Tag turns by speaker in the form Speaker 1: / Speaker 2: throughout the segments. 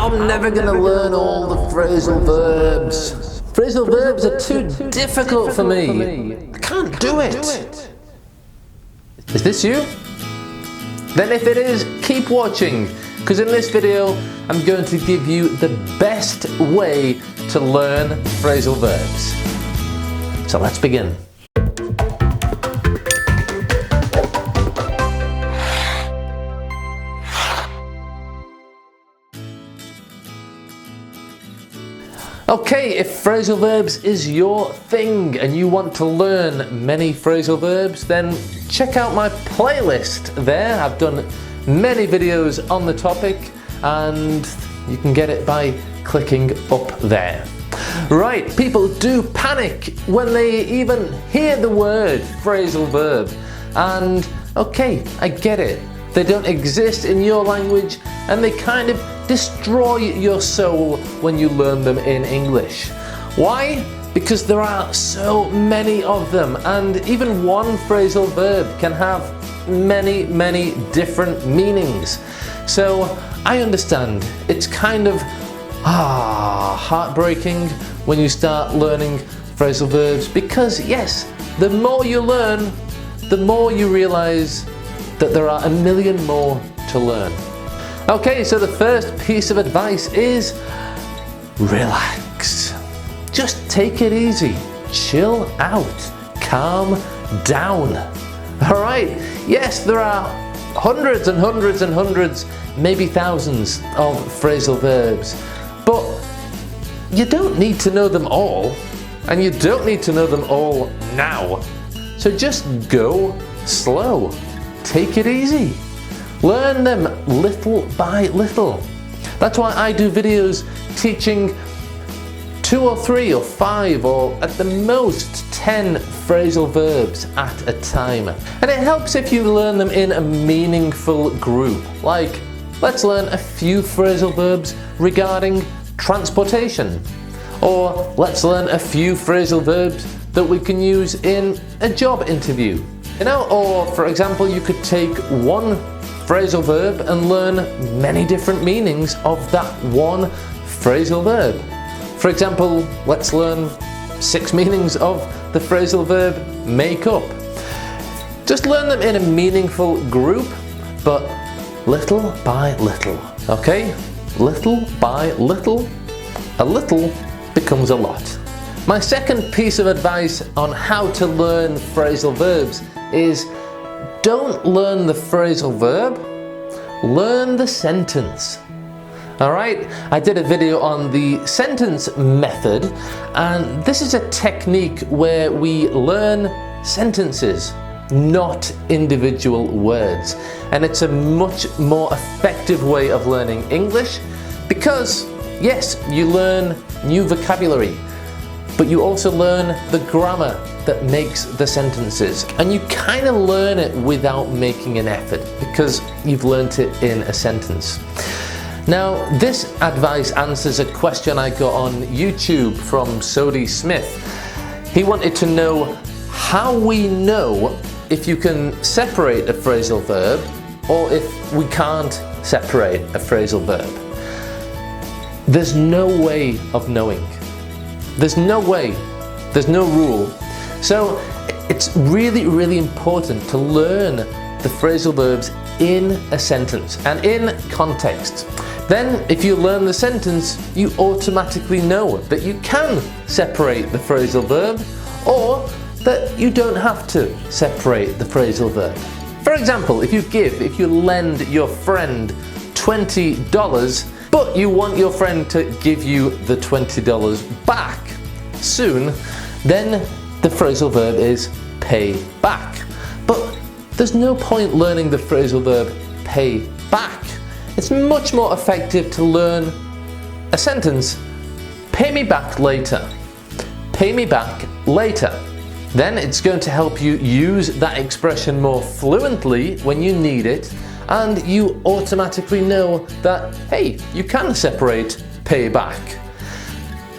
Speaker 1: I'm never gonna learn all the phrasal verbs. Phrasal verbs are too difficult for me. I can't do it. Is this you? Then if it is, keep watching, because in this video I'm going to give you the best way to learn phrasal verbs. So let's begin. Okay, if phrasal verbs is your thing and you want to learn many phrasal verbs, then check out my playlist there. I've done many videos on the topic and you can get it by clicking up there. Right, people do panic when they even hear the word phrasal verb. And okay, I get it. They don't exist in your language and they kind of destroy your soul when you learn them in English. Why? Because there are so many of them, and even one phrasal verb can have many different meanings. So I understand it's kind of heartbreaking when you start learning phrasal verbs, because yes, the more you learn, the more you realize that there are a million more to learn. Okay, so the first piece of advice is relax. Just take it easy, chill out, calm down. Alright, yes, there are hundreds and hundreds and hundreds, maybe thousands of phrasal verbs, but you don't need to know them all, and you don't need to know them all now. So just go slow. Take it easy. Learn them little by little. That's why I do videos teaching 2 or 3 or 5 or at the most 10 phrasal verbs at a time. And it helps if you learn them in a meaningful group. Like, let's learn a few phrasal verbs regarding transportation. Or let's learn a few phrasal verbs that we can use in a job interview. You know, or for example, you could take one phrasal verb and learn many different meanings of that one phrasal verb. For example, let's learn 6 meanings of the phrasal verb make up. Just learn them in a meaningful group, but little by little, okay? Little by little, a little becomes a lot. My second piece of advice on how to learn phrasal verbs is don't learn the phrasal verb, learn the sentence. Alright, I did a video on the sentence method, and this is a technique where we learn sentences, not individual words. And it's a much more effective way of learning English because, yes, you learn new vocabulary, but you also learn the grammar that makes the sentences, and you kind of learn it without making an effort because you've learnt it in a sentence. Now, this advice answers a question I got on YouTube from Sodie Smith. He wanted to know how we know if you can separate a phrasal verb or if we can't separate a phrasal verb. There's no way of knowing. There's no way, there's no rule. So it's really important to learn the phrasal verbs in a sentence and in context. Then if you learn the sentence, you automatically know that you can separate the phrasal verb or that you don't have to separate the phrasal verb. For example, if you lend your friend $20, but you want your friend to give you the $20 back soon, then the phrasal verb is pay back. But there's no point learning the phrasal verb pay back. It's much more effective to learn a sentence, pay me back later. Pay me back later. Then it's going to help you use that expression more fluently when you need it, and you automatically know that, hey, you can separate pay back.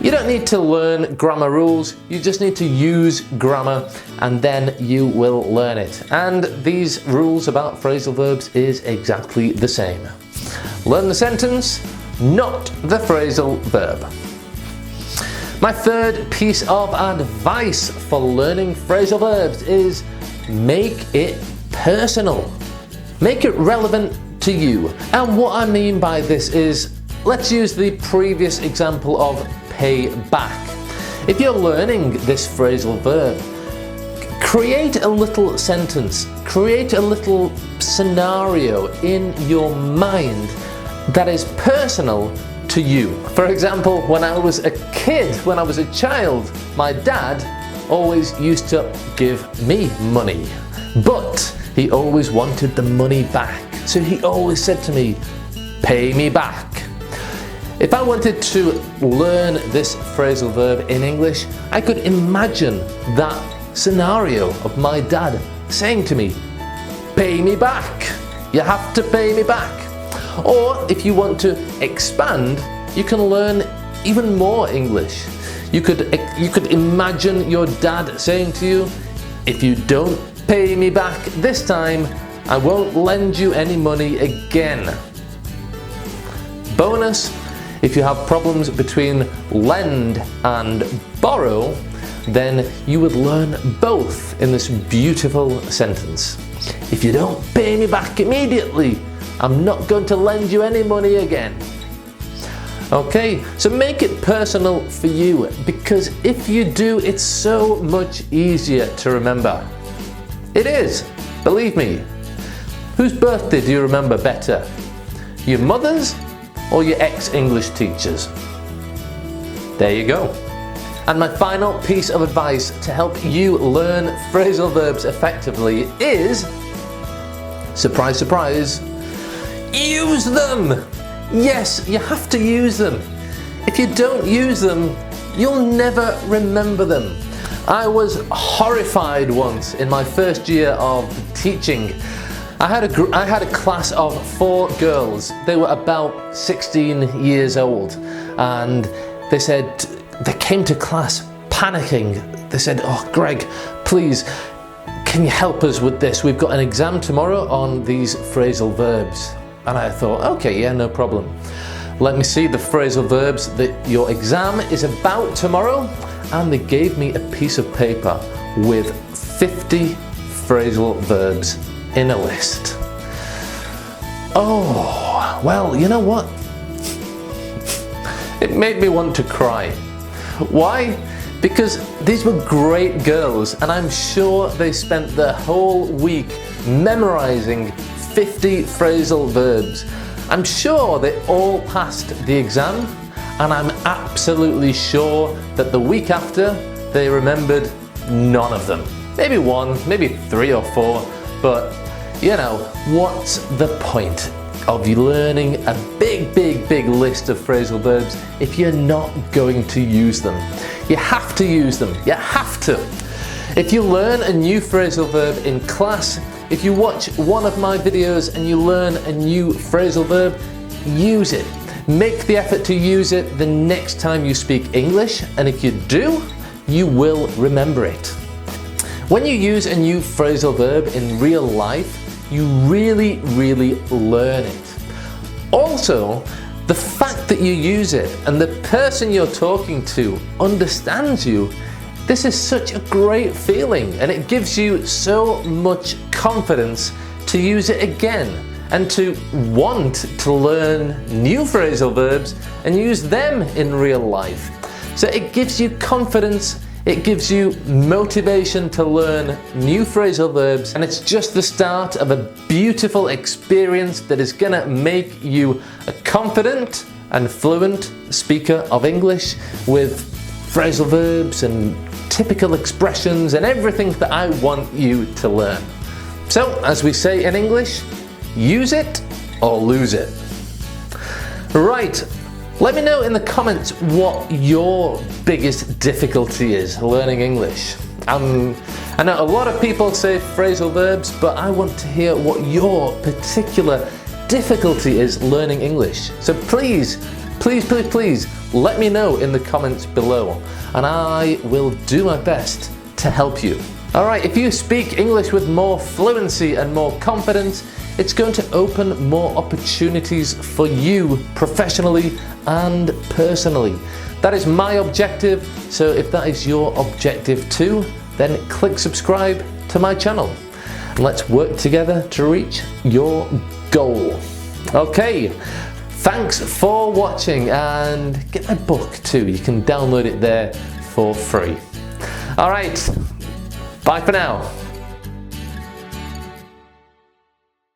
Speaker 1: You don't need to learn grammar rules, you just need to use grammar and then you will learn it. And these rules about phrasal verbs is exactly the same. Learn the sentence, not the phrasal verb. My third piece of advice for learning phrasal verbs is make it personal. Make it relevant to you. And what I mean by this is, let's use the previous example of pay back. If you're learning this phrasal verb, create a little sentence, create a little scenario in your mind that is personal to you. For example, when I was a kid, when I was a child, my dad always used to give me money, but he always wanted the money back. So he always said to me, pay me back. If I wanted to learn this phrasal verb in English, I could imagine that scenario of my dad saying to me, pay me back. You have to pay me back. Or if you want to expand, you can learn even more English. You could imagine your dad saying to you, if you don't pay me back this time, I won't lend you any money again. Bonus, if you have problems between lend and borrow, then you would learn both in this beautiful sentence. If you don't pay me back immediately, I'm not going to lend you any money again. Okay, so make it personal for you, because if you do, it's so much easier to remember. It is, believe me. Whose birthday do you remember better? Your mother's or your ex-English teacher's? There you go. And my final piece of advice to help you learn phrasal verbs effectively is, surprise, surprise, use them! Yes, you have to use them. If you don't use them, you'll never remember them. I was horrified once in my first year of teaching. I had a class of 4 girls. They were about 16 years old, and they came to class panicking. They said, oh Greg, please, can you help us with this? We've got an exam tomorrow on these phrasal verbs. And I thought, okay, yeah, no problem. Let me see the phrasal verbs that your exam is about tomorrow. And they gave me a piece of paper with 50 phrasal verbs in a list. Oh, well, you know what? It made me want to cry. Why? Because these were great girls, and I'm sure they spent the whole week memorizing 50 phrasal verbs. I'm sure they all passed the exam, and I'm absolutely sure that the week after they remembered none of them. Maybe 1, maybe 3 or 4, but you know, what's the point of you learning a big list of phrasal verbs if you're not going to use them? You have to use them, you have to. If you learn a new phrasal verb in class, if you watch one of my videos and you learn a new phrasal verb, use it. Make the effort to use it the next time you speak English, and if you do, you will remember it. When you use a new phrasal verb in real life, you really learn it. Also, the fact that you use it and the person you're talking to understands you, this is such a great feeling, and it gives you so much confidence to use it again and to want to learn new phrasal verbs and use them in real life. So it gives you confidence, it gives you motivation to learn new phrasal verbs, and it's just the start of a beautiful experience that is gonna make you a confident and fluent speaker of English with phrasal verbs and typical expressions and everything that I want you to learn. So, as we say in English, use it or lose it. Right, let me know in the comments what your biggest difficulty is learning English. I know a lot of people say phrasal verbs, but I want to hear what your particular difficulty is learning English. So please let me know in the comments below, and I will do my best to help you. Alright, if you speak English with more fluency and more confidence, it's going to open more opportunities for you professionally and personally. That is my objective, so if that is your objective too, then click subscribe to my channel. And let's work together to reach your goal. Okay, thanks for watching, and get my book too. You can download it there for free. All right, bye for now.